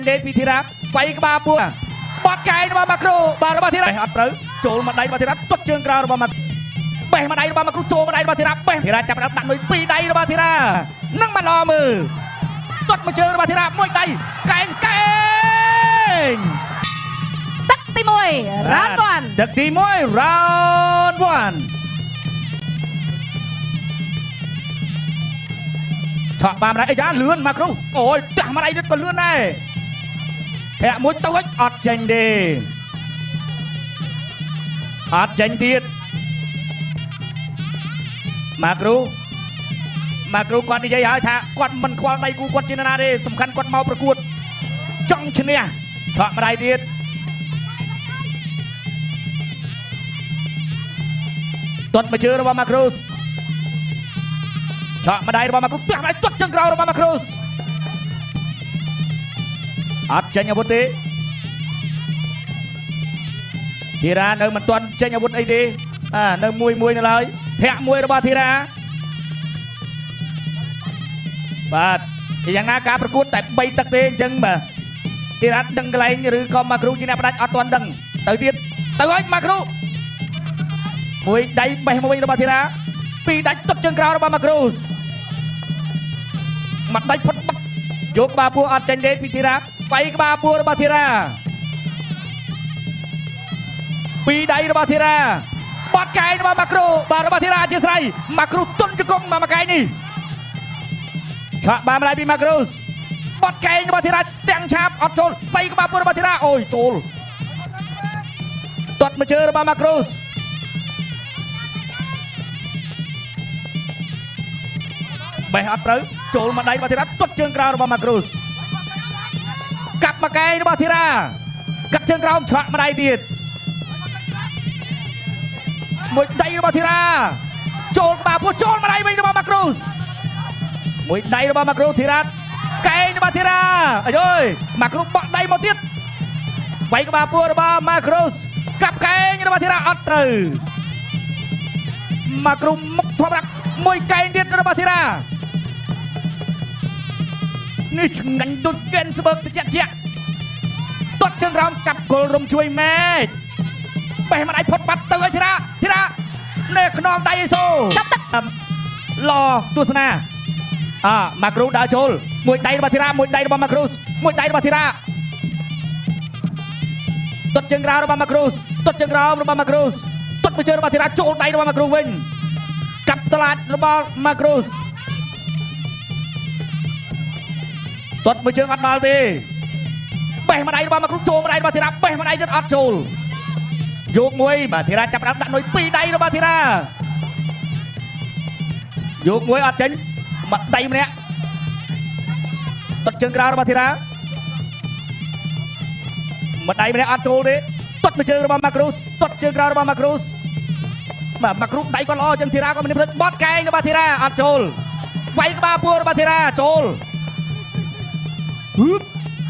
លេពីធីរ៉ាវាយក្បាលពួរបត់កែរបស់ម៉ាក្រូបាទរបស់ធីរ៉ាអត់ត្រូវចូលមកដៃរបស់ធីរ៉ាទត់ជើងក្រោយរបស់ម៉ាបេះមកដៃរបស់ម៉ាក្រូចូលមកដៃរបស់ធីរ៉ាបេះធីរ៉ាចាប់ដាក់នុយពីរដៃរបស់ធីរ៉ានឹងមកឡមើលទត់មកជើងរបស់ធីរ៉ាមួយដៃកែងទឹកទី1 round 1ទឹកទី1 round 1ឆក់បានម្ដងអីយ៉ាលឿនម៉ាក្រូអូយតាស់ម្ដងនេះក៏លឿនដែរធាក់មួយទៅអត់ចេញទេអត់ចេញទៀតម៉ាក្រូគាត់និយាយហើយថាគាត់មិនខ្វល់ដៃគូគាត់ជាណាទេសំខាន់គាត់មកប្រកួតចង់ឈ្នះឆក់ម្ដាយទៀតទាត់មកជើងរបស់ម៉ាក្រូឆក់ម្ដាយរបស់ម៉ាក្រូទាត់ជើងក្រោយរបស់ម៉ាក្រូអត់ចេញអាវុធទេធីរ៉ានៅមិនទាន់ចេញអាវុធអីទេនៅមួយនៅឡើយធាក់មួយរបស់ធីរ៉ាបាទយ៉ាងណាការប្រកួតតែ3ទឹកទេអញ្ចឹងបាទធីរ៉ាដឹងកន្លែងឬក៏ម៉ាក្រូជាអ្នកផ្ដាច់អត់ទាន់ដឹងទៅទៀតទៅហើយម៉ាក្រូមួយដៃបេះមកវិញរបស់ធីរ៉ាពីរដាច់ទត់ជើងក្រោយរបស់ម៉ាក្រូមួយដៃផុតបាត់យកក្បាលពួរអត់ចេញទេពីធីរ៉ាវាយក្បាលពួររបស់ធីរ៉ាពីរដៃរបស់ធីរ៉ាបត់កែងរបស់ម៉ាក្រូបាទរបស់ធីរ៉ាអធិស្ឋានម៉ាក្រូទុនជង្គង់មកកែងនេះឆក់បានម្ដាយពីម៉ាក្រូបត់កែងរបស់ធីរ៉ាស្ទាំងឆាបអត់ចូលវាយក្បាលពួររបស់ធីរ៉ាអូយចូលទាត់មកជើងរបស់ម៉ាក្រូបេះអត់ត្រូវចូលមកដៃរបស់ធីរ៉ាទាត់ជើងក្រោយរបស់ម៉ាក្រូសកាប់មកកែងរបស់ធីរ៉ាកាត់ជើងក្រោមឆ្លាក់មកដៃទៀតមួយដៃរបស់ធីរ៉ាចូលក្បាលពោះចូលមកដៃវិញរបស់ម៉ាក្រូសមួយដៃរបស់ម៉ាក្រូធីរ៉ាកែងរបស់ធីរ៉ាអាយអើយម៉ាក្រូបក់ដៃមកទៀតវាយក្បាលពោះរបស់ម៉ាក្រូសកាប់កែងរបស់ធីរ៉ាអត់ត្រូវម៉ាក្រូមុខធំដាក់មួយកែងទៀតរបស់ធីរ៉ានេះឆ្ងាញ់ដូចកែនស្បើកតិចទាត់ជើងក្រោមកាប់គល់រំជួយម៉ែកបេះមកដៃផុតបាត់ទៅឲ្យធីរ៉ានៅខ្នងដៃអេសូចាប់ទឹកឡទស្សនាម៉ាក្រូដើរចូលមួយដៃរបស់ធីរ៉ាមួយដៃរបស់ម៉ាក្រូសមួយដៃរបស់ធីរ៉ាទាត់ជើងក្រោមរបស់ម៉ាក្រូសទាត់ជើងក្រោមរបស់ម៉ាក្រូសទាត់មួយជើងរបស់ធីរ៉ាចូលដៃរបស់ម៉ាក្រូវិញកាប់តឡាតរបស់ម៉ាក្រូសទាត់មួយជើងអត់ដល់ទេបេះមកដៃរបស់ម៉ាក្រូចូលមកដៃរបស់ធីរ៉ាបេះមកដៃទៀតអត់ចូលយកមួយបាទធីរ៉ាចាប់ដាក់នុយពីរដៃរបស់ធីរ៉ាយកមួយអត់ចេញមកដៃម្នាក់ទាត់ជើងក្រោយរបស់ធីរ៉ាមកដៃម្នាក់អត់ចូលទេទាត់មួយជើងរបស់ម៉ាក្រូសទាត់ជើងក្រោយរបស់ម៉ាក្រូសបាទម៉ាក្រូដៃក៏ល្អចឹងធីរ៉ាក៏មានព្រឹកបត់កែងរបស់ធីរ៉ាអត់ចូលវាយក្បាលពួររបស់ធីរ៉ាចូល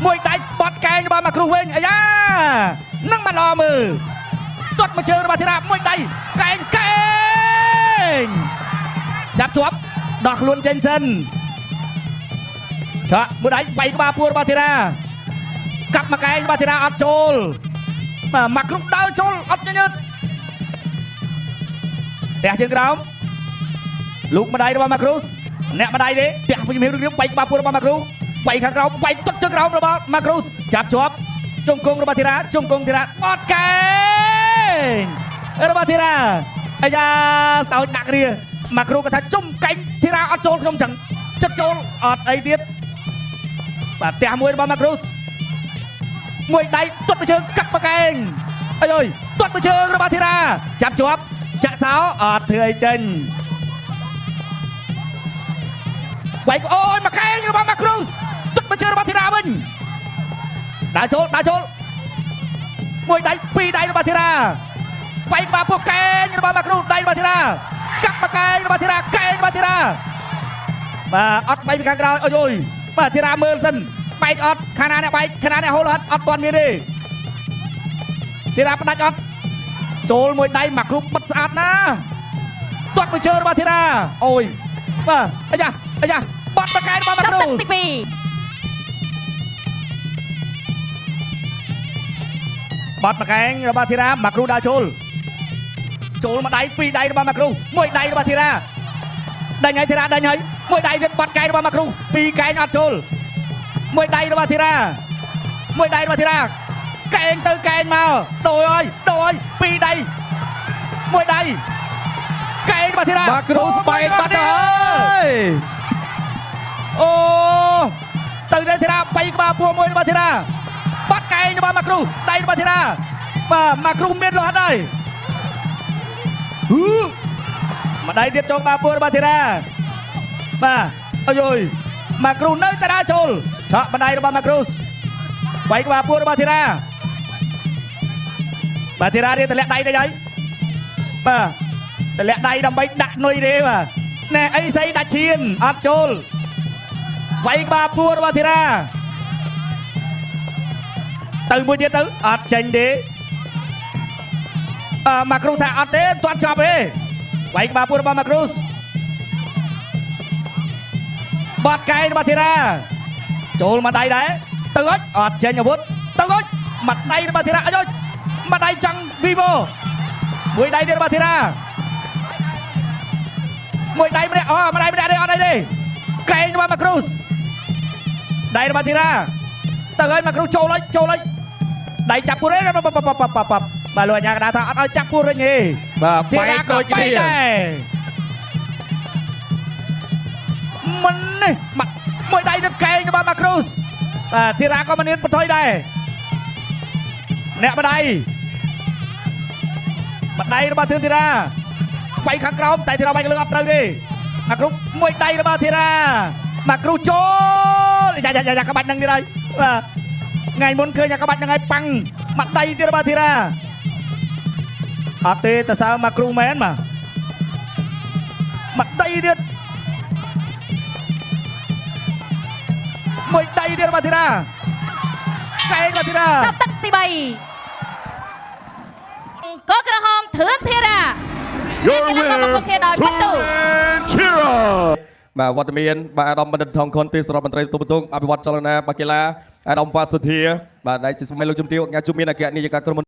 មួយដៃបត់កែងរបស់ម៉ាក្រូវិញអាយ៉ានឹងមកឡមើលទាត់មកជើងរបស់ធីរ៉ាមួយដៃកែងចាប់ជាប់ដោះខ្លួនចេញសិនចាមួយដៃវាយក្បាលពួររបស់ធីរ៉ាកាប់មកកែងរបស់ធីរ៉ាអត់ចូលម៉ាក្រូដើរចូលអត់ញញើតផ្ទះជើងក្រោមលូកម្ដាយរបស់ម៉ាក្រូសអ្នកម្ដាយទេផ្ទះវិញមានរឿងវាយក្បាលពួររបស់ម៉ាក្រូវាយខាងក្រោមវាយទត់ជើងក្រោមរបស់ម៉ាក្រូសចាប់ជាប់ជង្គង់របស់ធីរ៉ាជង្គង់ធីរ៉ាបត់កែងរបស់ធីរ៉ាអាយ៉ាសោចដាក់គ្រាម៉ាក្រូគាត់ថាជុំកែងធីរ៉ាអត់ចូលខ្ញុំចឹងចិត្តចូលអត់អីទៀតបាទផ្ទះមួយរបស់ម៉ាក្រូសមួយដៃទត់មួយជើងកាប់មកកែងអីអើយទត់មួយជើងរបស់ធីរ៉ាចាប់ជាប់ចាក់សោអត់ធ្វើអីចេញវាយអូយមកកែងរបស់ម៉ាក្រូសទុកមកជើងរបស់ធីរ៉ាវិញដើរចូលមួយដៃពីរដៃរបស់ធីរ៉ាវាយក្បាលពោះកែងរបស់ម៉ាក្រូសដៃរបស់ធីរ៉ាកាប់មកកែងរបស់ធីរ៉ាកែងរបស់ធីរ៉ាបាទអត់បែកពីខាងក្រោយអូយអូយបាទធីរ៉ាមើលសិនបែកអត់ខាងណាអ្នកបែកខាងណាអ្នកហូលអត់ទាន់មានទេធីរ៉ាផ្ដាច់អត់ចូលមួយដៃម៉ាក្រូសបិទស្អាតណាទាត់មកជើងរបស់ធីរ៉ាអូយបាទអាយ៉ាបត់មកកែងរបស់ម៉ាក្រូសទឹកទី2 បាត់មកកែងរបស់ធីរ៉ាមកគ្រូដើរចូលមកដៃពីរដៃរបស់មកគ្រូមួយដៃរបស់ធីរ៉ាដេញឲ្យធីរ៉ាដេញឲ្យមួយដៃទៀតបាត់កែងរបស់មកគ្រូពីរកែងអត់ចូលមួយដៃរបស់ធីរ៉ាកែងទៅកែងមកដូរឲ្យពីរដៃមួយដៃកែងរបស់ធីរ៉ា មកគ្រូស្បែកបាត់ទៅហើយ អូទៅដល់ធីរ៉ាបែកក្បាលពួរមួយរបស់ធីរ៉ាបាត់កែងរបស់មកគ្រូដៃរបស់ធីរ៉ាបាទមកគ្រូមានលោះអត់ហើយម្ដាយទៀតចូលក្បាលពួររបស់ធីរ៉ាបាទអើយមកគ្រូនៅតែដើរចូលឆក់ម្ដាយរបស់មកគ្រូបែកក្បាលពួររបស់ធីរ៉ាបាទធីរ៉ារៀនទម្លាក់ដៃទៅហើយបាទទម្លាក់ដៃដើម្បីដាក់នុយទេបាទណែអីស្អីដាច់ឈានអត់ចូលវាយក្បាលពួររបស់ធីរ៉ាទៅមួយទៀតទៅអត់ចេញទេមកគ្រូថាអត់ទេទាត់ចប់ទេវាយក្បាលពួររបស់មកគ្រូបាត់កែងរបស់ធីរ៉ាចូលមកដៃដែរទៅអត់ចេញអាវុធទៅមកដៃរបស់ធីរ៉ាអើយមកដៃចង់វីវ៉ូមួយដៃទៀតរបស់ធីរ៉ាមួយដៃម្នាក់មកដៃម្នាក់ទេអត់អីទេកែងរបស់មកគ្រូដៃរបស់ធីរ៉ាទៅហើយមកគ្រូចូលហើយដៃចាប់ពួរទេបាទលោកអាញាកណ្ដាលថាអត់ឲ្យចាប់ពួរវិញទេ បាទ ធី បែ រ៉ា ក ក៏ ដូច បែក គ្នា ដែរមិននេះមួយដៃទៅកែងរបស់មកគ្រូបាទធីរ៉ាក៏មិនមានបន្ថយដែរអ្នកម្ដាយរបស់ធីរ៉ាបែកខាងក្រោមតែធីរ៉ាបែកលើអត់ត្រូវទេមកគ្រូមួយដៃរបស់ធីរ៉ាមកគ្រូចូលយ៉ាក្បាច់នឹងទៀតហើយបាទថ្ងៃមុនឃើញក្បាច់នឹងហើយប៉ាំងមកដៃទៀតរបស់ធីរ៉ាអត់ទេតើសើមកគ្រូមែនមកដៃទៀតមួយដៃទៀតរបស់ធីរ៉ាកែងរបស់ធីរ៉ា ចាប់ទឹកទី3កក្រហមធឿនធីរ៉ា Your កីឡាករមក winner, គេដោយបន្ទូ Tira. បាទវត្តមានបាទអាដាមបណ្ឌិតថងខុនទេសរដ្ឋមន្ត្រីទូតបន្ទុកអភិវឌ្ឍចលនាបាកីឡាអាដាមវ៉ាសុធាបាទដែលជាស្មីលោកជំទាវអញ្ញាជុំមានអគ្គនាយិកាក្រុម